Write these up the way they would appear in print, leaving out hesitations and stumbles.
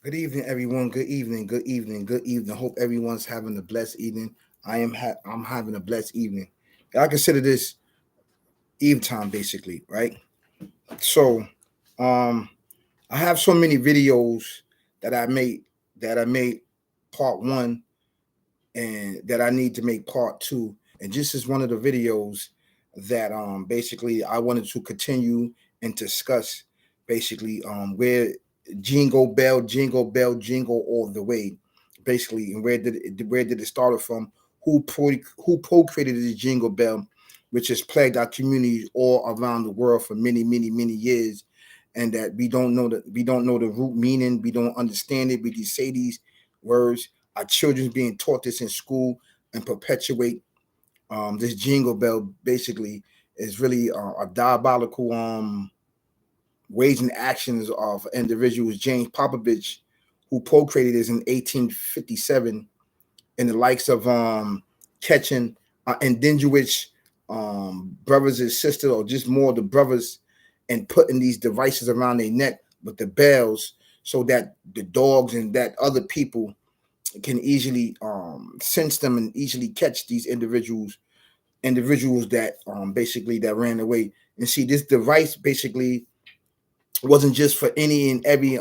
Good evening, everyone. Good evening. Good evening. Good evening. Hope everyone's having a blessed evening. I'm having a blessed evening. I consider this eve time, basically, right? So, um, I have so many videos that I made part one, and that I need to make part two. And this is one of the videos that basically I wanted to continue and discuss basically where jingle bell, jingle all the way, basically, and where did it start from? Who procreated the jingle bell, which has plagued our communities all around the world for many years, and that we don't know the root meaning, we don't understand it. We just say these words. Our children's being taught this in school and perpetuate this jingle bell. Basically, is really a diabolical ways and actions of individuals. James Popovich, who procreated this in 1857, and the likes of catching indigenous brothers and sisters, or just more the brothers, and putting these devices around their neck with the bells, so that the dogs and that other people can easily sense them and easily catch these individuals that basically that ran away. And see, this device basically wasn't just for any and every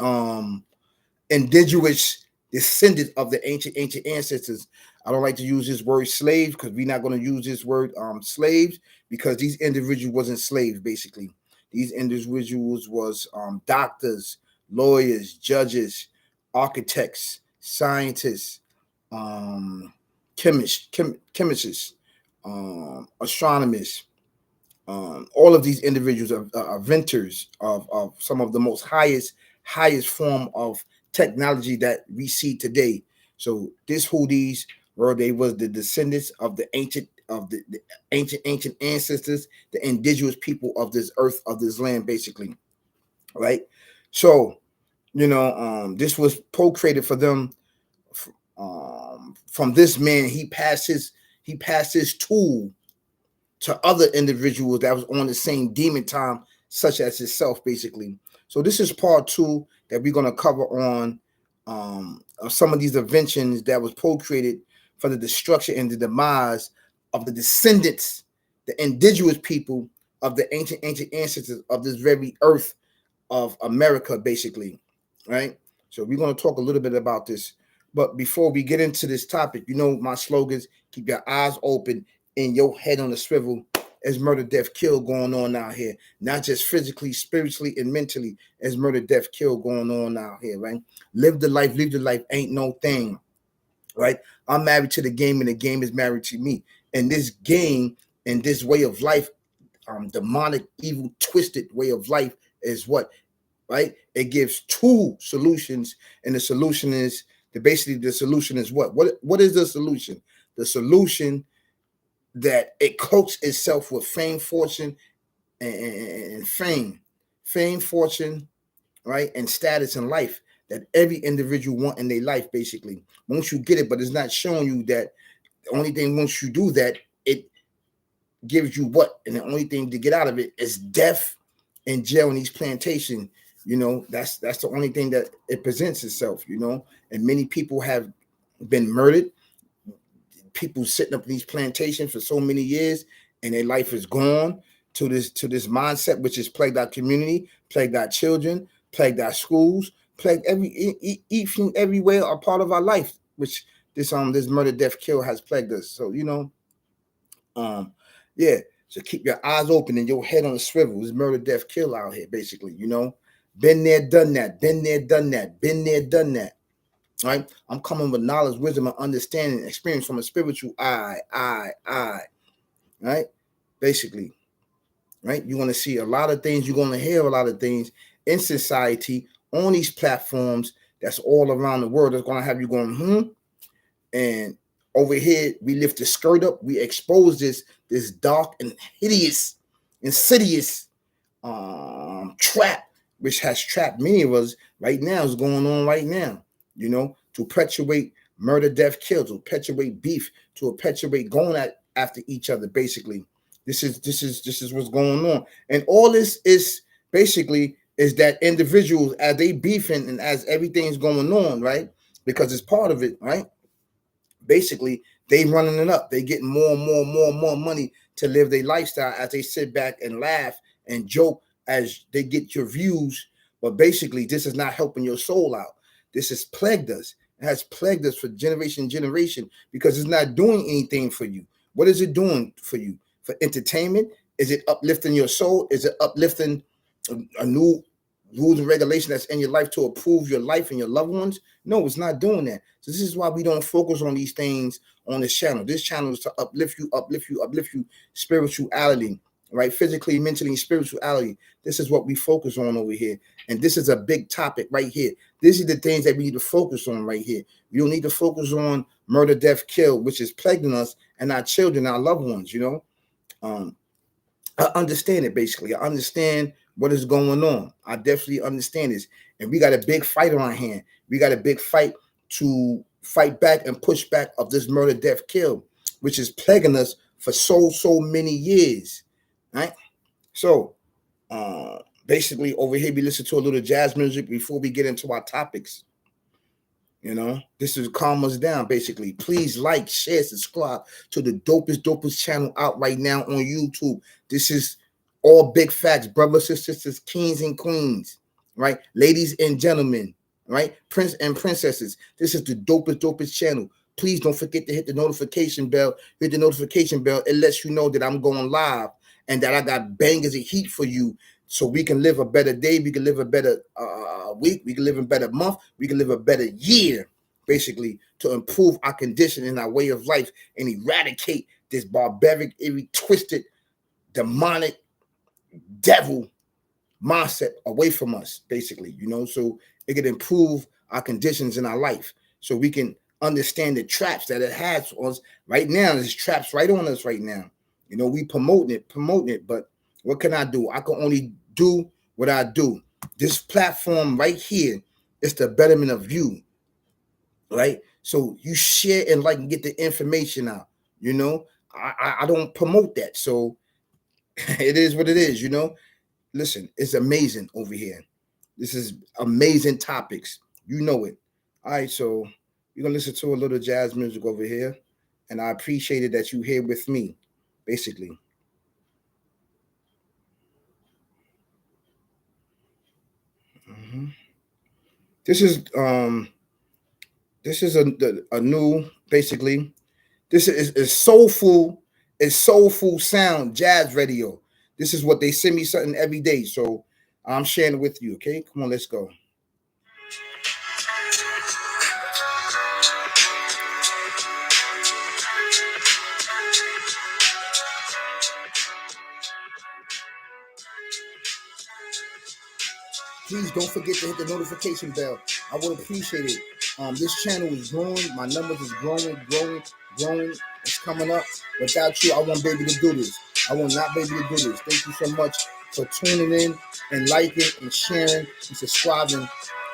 indigenous descendant of the ancient ancestors. I don't like to use this word slave, because we're not going to use this word slaves, because these individuals wasn't slaves. Basically, these individuals was doctors, lawyers, judges, architects, scientists, um, chemists, astronomers. All of these individuals are inventors of some of the most highest form of technology that we see today. So this who these were, they was the descendants of the ancient ancestors, the indigenous people of this earth, of this land, basically, right? So this was procreated for them, from this man. He passed his tool to other individuals that was on the same demon time, such as himself, basically. So this is part two that we're going to cover on of some of these inventions that was procreated for the destruction and the demise of the descendants, the indigenous people of the ancient ancestors of this very earth of America, basically, right? So we're going to talk a little bit about this. But before we get into this topic, my slogans: keep your eyes open and your head on the swivel. As murder, death, kill going on out here, not just physically, spiritually, and mentally. As murder, death, kill going on out here, right? Live the life, ain't no thing, right? I'm married to the game, and the game is married to me. And this game and this way of life, demonic, evil, twisted way of life, is what, right? It gives two solutions, and the solution is the solution is what? What is the solution? The solution that it coats itself with fame, fortune, and fame, fortune, right, and status in life that every individual want in their life. Basically, once you get it, but it's not showing you that the only thing, once you do that, it gives you what, and the only thing to get out of it is death and jail in these plantation. That's the only thing that it presents itself. And many people have been murdered. People sitting up in these plantations for so many years, and their life is gone to this mindset, which has plagued our community, plagued our children, plagued our schools, plagued each and everywhere a part of our life, which this murder, death, kill has plagued us. So um yeah, so keep your eyes open and your head on a swivel. It's murder, death, kill out here, basically. Been there, done that. Been there, done that. Been there, done that. Right? I'm coming with knowledge, wisdom, and understanding, and experience from a spiritual eye. Right? Basically, right? You're going to see a lot of things. You're going to hear a lot of things in society on these platforms that's all around the world. That's going to have you going, and over here, we lift the skirt up. We expose this dark and hideous, insidious trap, which has trapped many of us right now. Is going on right now. To perpetuate murder, death, kill, to perpetuate beef, to perpetuate going after each other. Basically, this is what's going on, and all this is basically is that individuals, as they beefing and as everything's going on, right? Because it's part of it, right? Basically, they running it up. They getting more and more and more and more money to live their lifestyle as they sit back and laugh and joke as they get your views. But basically, this is not helping your soul out. This has plagued us. It has plagued us for generation and generation because it's not doing anything for you. What is it doing for you? For entertainment? Is it uplifting your soul? Is it uplifting a new rules and regulation that's in your life to improve your life and your loved ones? No, it's not doing that. So this is why we don't focus on these things on this channel. This channel is to uplift you, uplift you, uplift you, spirituality, right? Physically, mentally, spirituality. This is what we focus on over here. And this is a big topic right here. This is the things that we need to focus on right here. We don't need to focus on murder, death, kill, which is plaguing us and our children, our loved ones, you know. I understand it basically. I understand what is going on. I definitely understand this. And we got a big fight on our hand. We got a big fight to fight back and push back of this murder, death, kill, which is plaguing us for so many years. Right? So basically over here we listen to a little jazz music before we get into our topics. You know, this is calm us down, basically. Please like, share, subscribe to the dopest channel out right now on YouTube. This is all big facts, brothers and sisters, kings and queens, right? Ladies and gentlemen, right? Prince and princesses. This is the dopest channel. Please don't forget to hit the notification bell. Hit the notification bell. It lets you know that I'm going live and that I got bangers of heat for you so we can live a better day. We can live a better week. We can live a better month. We can live a better year, basically, to improve our condition and our way of life and eradicate this barbaric, twisted, demonic, devil mindset away from us, basically, you know, so it can improve our conditions in our life so we can understand the traps that it has on us right now. There's traps right on us right now. You know, we promoting it, but what can I do? I can only do what I do. This platform right here is the betterment of you, right? So you share and like and get the information out. You know, I don't promote that, so it is what it is. You know, listen, it's amazing over here. This is amazing topics. You know it. All right, so you're gonna listen to a little jazz music over here, and I appreciate it that you here with me, basically. Mhm. This is a new basically. This is soulful. It's soulful sound jazz radio. This is what they send me something every day, so I'm sharing it with you. Okay, come on, let's go. Please don't forget to hit the notification bell. I would appreciate it. This channel is growing. My numbers is growing. It's coming up. Without you, I won't be able to do this. I will not be able to do this. Thank you so much for tuning in and liking and sharing and subscribing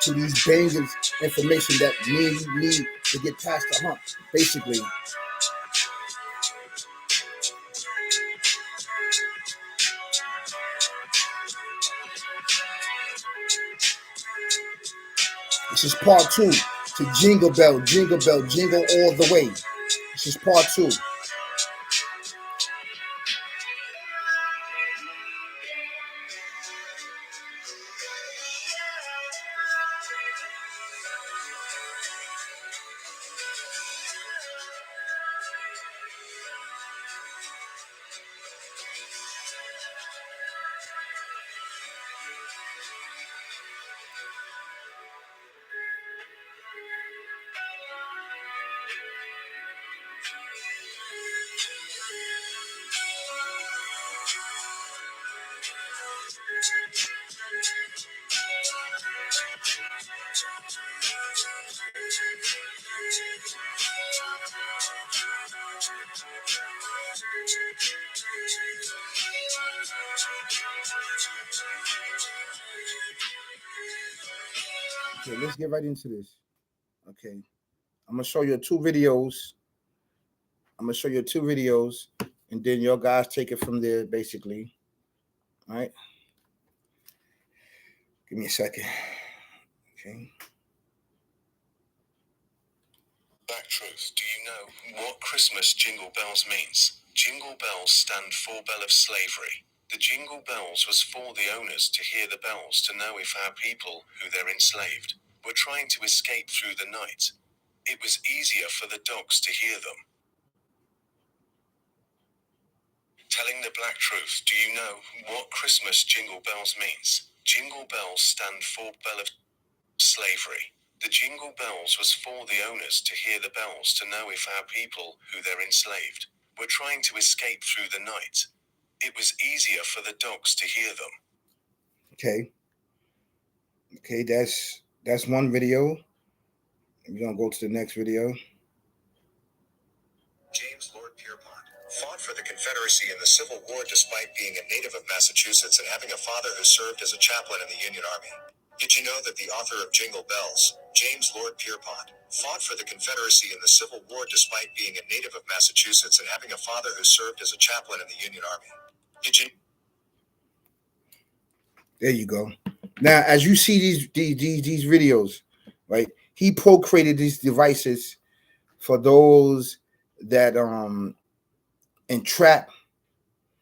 to these bangers information that me and you need to get past the hump. Basically, this is part two to Jingle Bell, Jingle Bell, Jingle all the way. This is part two. Okay, let's get right into this. Okay, I'm gonna show you two videos. And then your guys take it from there, basically. All right. Give me a second. Okay. Back truth. Do you know what Christmas jingle bells means? Jingle bells stand for bell of slavery. The jingle bells was for the owners to hear the bells to know if our people, who they're enslaved, were trying to escape through the night. It was easier for the dogs to hear them. Telling the black truth. Do you know what Christmas jingle bells means? Jingle bells stand for bell of slavery. The jingle bells was for the owners to hear the bells to know if our people, who they're enslaved, were trying to escape through the night. It was easier for the dogs to hear them. Okay. Okay, that's one video. We're gonna go to the next video. James Lord Pierpont fought for the Confederacy in the Civil War despite being a native of Massachusetts and having a father who served as a chaplain in the Union Army. Did you know that the author of Jingle Bells, James Lord Pierpont, fought for the Confederacy in the Civil War despite being a native of Massachusetts and having a father who served as a chaplain in the Union Army? Did you? There you go. Now, as you see these videos, right? He procreated these devices for those that entrap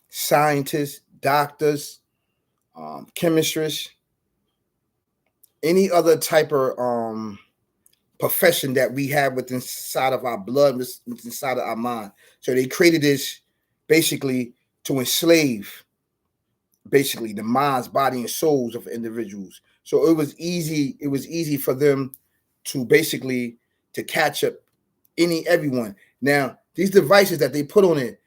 scientists, doctors, chemists, any other type of profession that we have within inside of our blood, within inside of our mind. So they created this basically to enslave basically the minds, body, and souls of individuals. So it was easy for them to basically to catch up everyone. Now, these devices that they put on it,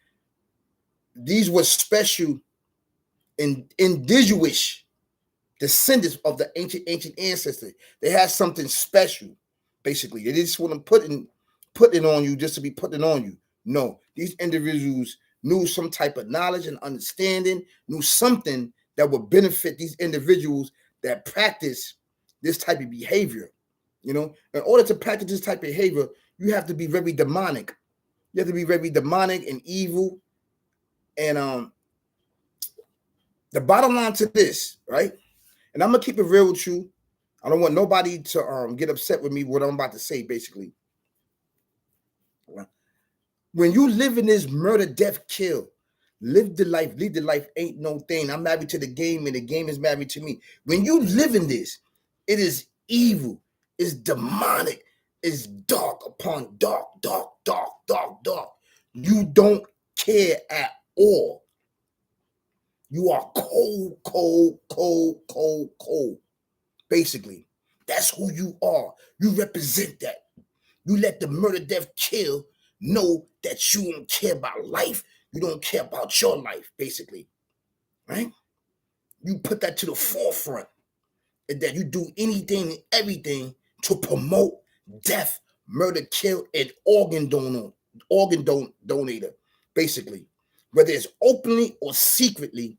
these were special and indigenous descendants of the ancient ancestors. They had something special, basically. They just want to put it on you just to be putting on you. No, these individuals knew some type of knowledge and understanding, knew something that would benefit these individuals that practice this type of behavior. You know, in order to practice this type of behavior, you have to be very demonic. You have to be very demonic and evil. And the bottom line to this, right? And I'm gonna keep it real with you. I don't want nobody to get upset with me what I'm about to say, basically. When you live in this murder, death, kill, live the life, lead the life ain't no thing. I'm married to the game and the game is married to me. When you live in this, it is evil, it's demonic, it's dark upon dark, dark, dark, dark, dark. You don't care at all. You are cold, cold, cold, cold, cold. Basically, that's who you are. You represent that. You let the murder, death, kill know that you don't care about life. You don't care about your life, basically. Right? You put that to the forefront. And that you do anything and everything to promote death, murder, kill, and organ donator, basically. Whether it's openly or secretly,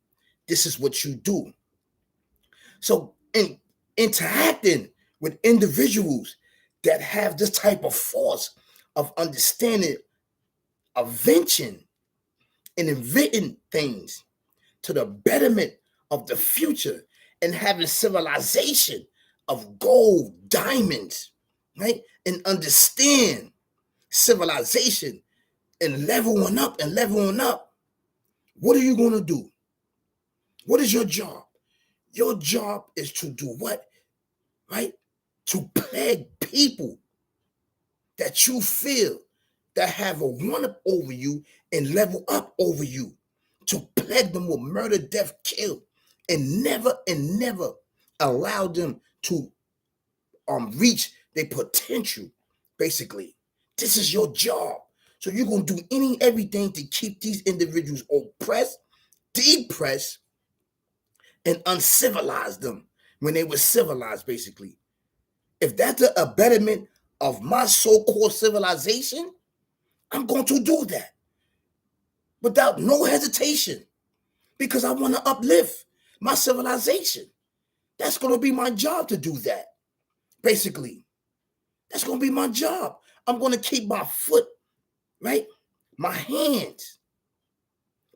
this is what you do. So in interacting with individuals that have this type of force of understanding, invention, and inventing things to the betterment of the future and having civilization of gold, diamonds, right? And understand civilization and leveling up and leveling up. What are you going to do? What is your job? Your job is to do what? Right? To plague people that you feel that have a one-up over you and level up over you. To plague them with murder, death, kill, and never allow them to reach their potential, basically. This is your job. So you're going to do everything to keep these individuals oppressed, depressed, and uncivilize them when they were civilized, basically. If that's a betterment of my so-called civilization, I'm going to do that without no hesitation because I want to uplift my civilization. That's going to be my job to do that, basically. That's going to be my job. I'm going to keep my foot, right? My hands,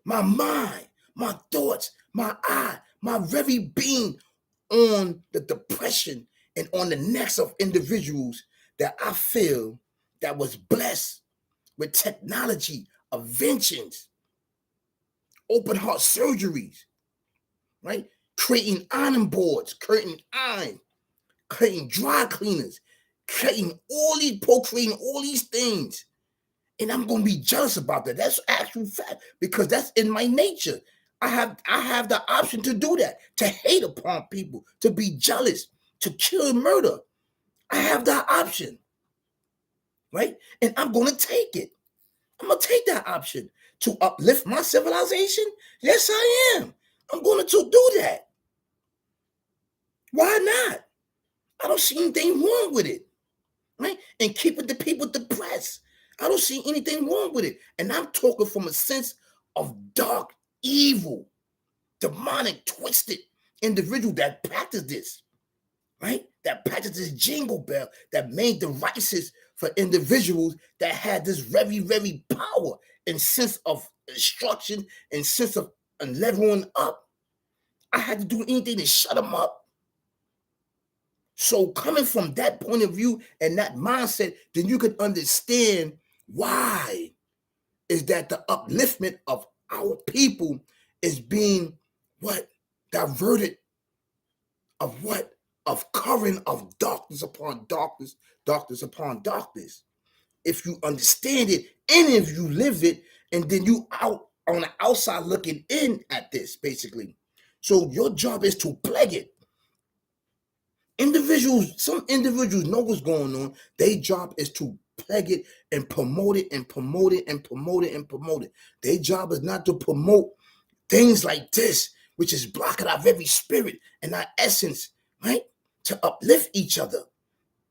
my mind, my thoughts, my eye, my very being on the depression and on the necks of individuals that I feel that was blessed with technology, inventions, open heart surgeries, right? Creating iron boards, creating iron, creating dry cleaners, creating procreating all these things. And I'm gonna be jealous about that. That's actual fact because that's in my nature. I have the option to do that, to hate upon people, to be jealous, to kill and murder. I have that option, right? And I'm gonna take it. I'm gonna take that option to uplift my civilization. Yes, I am. I'm going to do that. Why not? I don't see anything wrong with it, right? And keeping the people depressed. I don't see anything wrong with it. And I'm talking from a sense of dark, evil, demonic, twisted individual that practice this, right? That practice this jingle bell, that made devices for individuals that had this very, very power and sense of instruction and sense of leveling up. I had to do anything to shut them up. So coming from that point of view and that mindset, then you can understand why is that the upliftment of our people is being what? Diverted of what? Of covering of darkness upon darkness, darkness upon darkness. If you understand it and if you live it, and then you out on the outside looking in at this, basically. So your job is to plague it. Some individuals know what's going on. Their job is to plague it and promote it and promote it and promote it and promote it. Their job is not to promote things like this, which is blocking our very spirit and our essence, right? To uplift each other.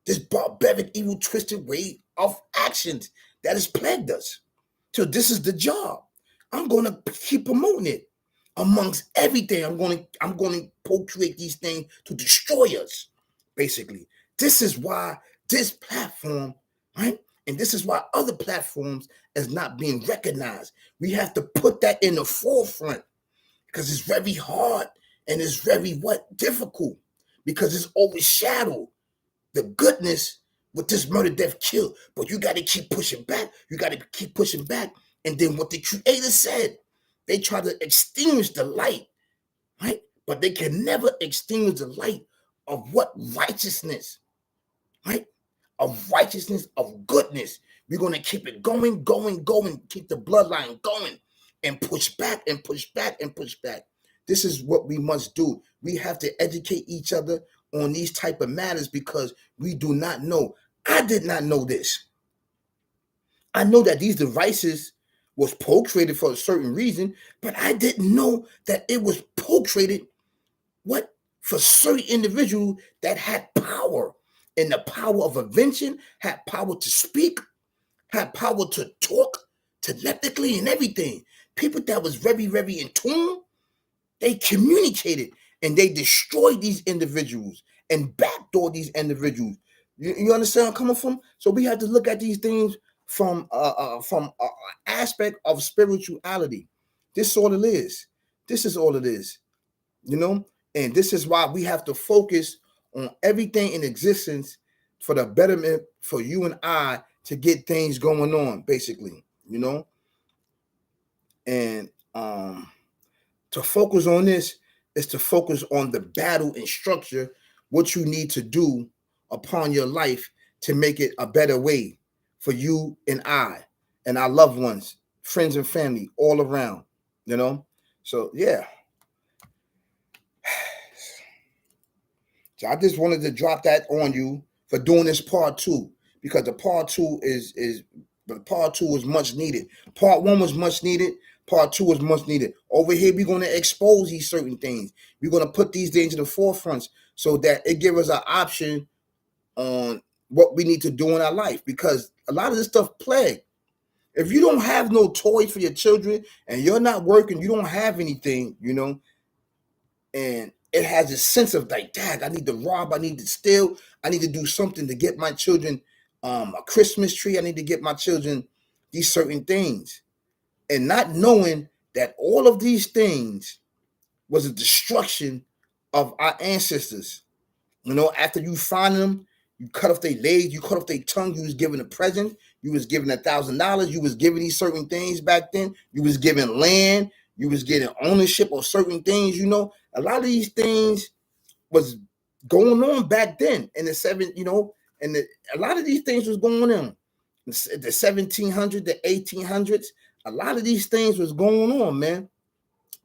This barbaric, evil, twisted way of actions that has plagued us. So this is the job. I'm going to keep promoting it amongst everything. I'm going to procreate these things to destroy us. Basically, this is why this platform, right? And this is why other platforms is not being recognized. We have to put that in the forefront because it's very hard and it's very difficult because it's overshadowed the goodness with this murder, death, kill. But you got to keep pushing back. You got to keep pushing back. And then what the creator said, they try to extinguish the light, right? But they can never extinguish the light of what? Righteousness, right? Of righteousness, of goodness. We're going to keep it going, going, going, keep the bloodline going and push back and push back and push back. This is what we must do. We have to educate each other on these type of matters because we do not know. I did not know this. I know that these devices was procreated for a certain reason, but I didn't know that it was procreated for certain individuals that had power and the power of invention, had power to speak, had power to talk telepathically and everything. People that was very, very in tune, they communicated and they destroyed these individuals and backdoor these individuals. You understand where I'm coming from? So we have to look at these things from aspect of spirituality. This is all it is. This is all it is. And this is why we have to focus on everything in existence for the betterment for you and I to get things going on, basically. And to focus on this is to focus on the battle and structure, what you need to do upon your life to make it a better way for you and I and our loved ones, friends and family all around, So, yeah. So I just wanted to drop that on you for doing this part two because the part two was much needed. Part one was much needed. Part two was much needed. Over here, we're going to expose these certain things. We're going to put these things in the forefront so that it gives us an option on what we need to do in our life because a lot of this stuff plague. If you don't have no toys for your children and you're not working, you don't have anything, and it has a sense of like, Dad, I need to rob, I need to steal, I need to do something to get my children a Christmas tree. I need to get my children these certain things. And not knowing that all of these things was a destruction of our ancestors. You know, after you find them, you cut off their legs, you cut off their tongue. You was given a present. You was given $1,000. You was given these certain things back then. You was given land. You was getting ownership of certain things. You know, a lot of these things was going on back then in the seven. You know, and a lot of these things was going on in the 1700s, the 1800s. A lot of these things was going on, man.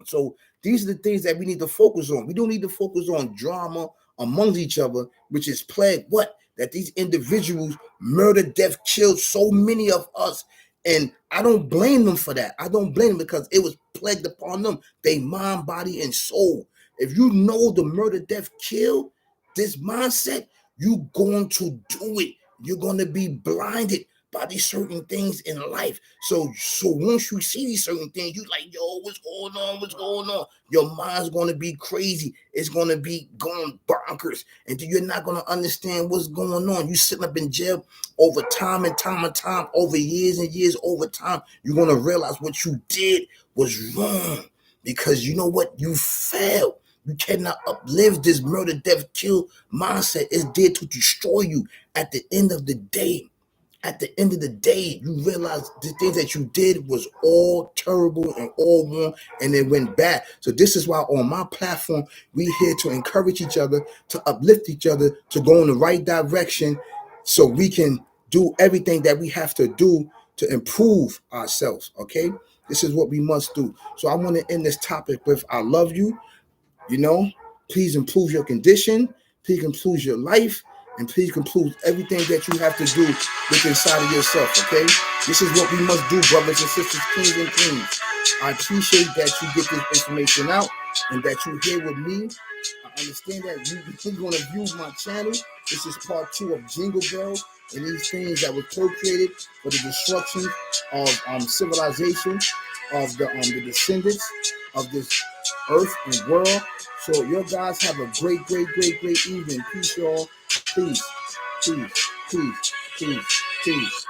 So these are the things that we need to focus on. We don't need to focus on drama amongst each other, which is plague what? That these individuals murdered, death, killed so many of us. And I don't blame them for that. I don't blame them because it was plagued upon them. They mind, body, and soul. If you know the murder, death, kill, this mindset, you going to do it. You're going to be blinded by these certain things in life. So once you see these certain things, you like, yo, what's going on? What's going on? Your mind's gonna be crazy. It's gonna be going bonkers. And you're not gonna understand what's going on. You sitting up in jail over time and time and time, over years and years, over time. You're gonna realize what you did was wrong. Because you know what? You failed. You cannot uplift this murder, death, kill mindset. It's there to destroy you at the end of the day. At the end of the day, you realize the things that you did was all terrible and all wrong, and it went bad. So this is why on my platform, we here to encourage each other, to uplift each other, to go in the right direction, so we can do everything that we have to do to improve ourselves. Okay, this is what we must do. So I want to end this topic with: I love you. You know, please improve your condition. Please improve your life. And please improve everything that you have to do with inside of yourself, okay? This is what we must do, brothers and sisters, kings and queens. I appreciate that you get this information out and that you're here with me. I understand that you're going to view my channel. This is part 2 of Jingle Bell and these things that were co-created for the destruction of civilization, of the descendants of this earth and world. So you guys have a great, great, great, great evening. Peace, y'all. Peace, peace, peace, peace, peace.